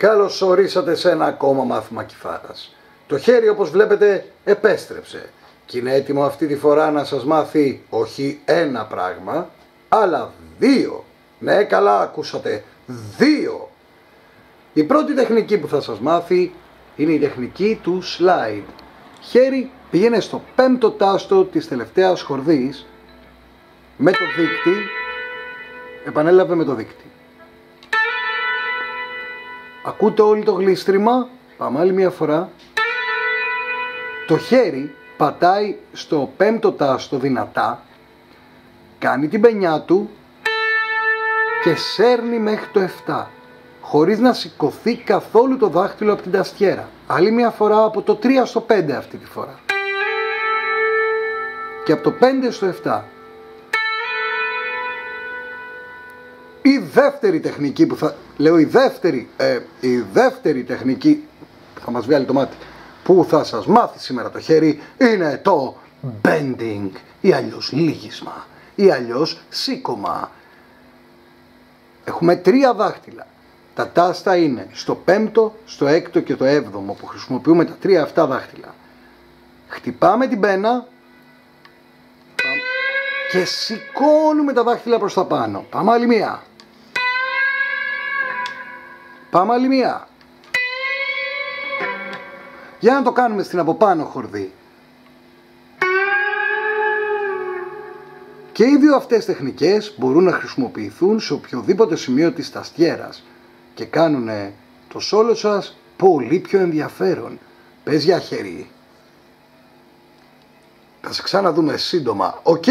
Καλώς ορίσατε σε ένα ακόμα μάθημα κιθάρας. Το χέρι, όπως βλέπετε, επέστρεψε και είναι έτοιμο αυτή τη φορά να σας μάθει όχι ένα πράγμα, αλλά δύο. Ναι, καλά ακούσατε, δύο. Η πρώτη τεχνική που θα σας μάθει είναι η τεχνική του slide. Χέρι πήγαινε στο πέμπτο τάστο της τελευταίας χορδής με το δείκτη, επανέλαβε με το δείκτη. Ακούτε όλοι το γλίστριμα, πάμε άλλη μια φορά. Το χέρι πατάει στο πέμπτο τάστο δυνατά, κάνει την πενιά του και σέρνει μέχρι το 7, χωρίς να σηκωθεί καθόλου το δάχτυλο από την ταστιέρα. Άλλη μια φορά από το 3 στο 5 αυτή τη φορά. Και από το 5 στο 7. Η δεύτερη τεχνική που θα... Λέω η δεύτερη τεχνική που θα μας βγάλει το μάτι, που θα σας μάθει σήμερα το χέρι, είναι το bending, ή αλλιώς λύγισμα, ή αλλιώς σήκωμα. Έχουμε τρία δάχτυλα. Τα τάστα είναι στο πέμπτο, στο έκτο και το έβδομο, που χρησιμοποιούμε τα τρία αυτά δάχτυλα. Χτυπάμε την πένα και σηκώνουμε τα δάχτυλα προς τα πάνω. Πάμε άλλη μία. Πάμε άλλη μία. Για να το κάνουμε στην από πάνω χορδή. Και οι δύο αυτές τεχνικές μπορούν να χρησιμοποιηθούν σε οποιοδήποτε σημείο της ταστιέρας και κάνουν το σόλο σας πολύ πιο ενδιαφέρον. Πες για χέρι. Θα σε ξαναδούμε σύντομα. Οκ.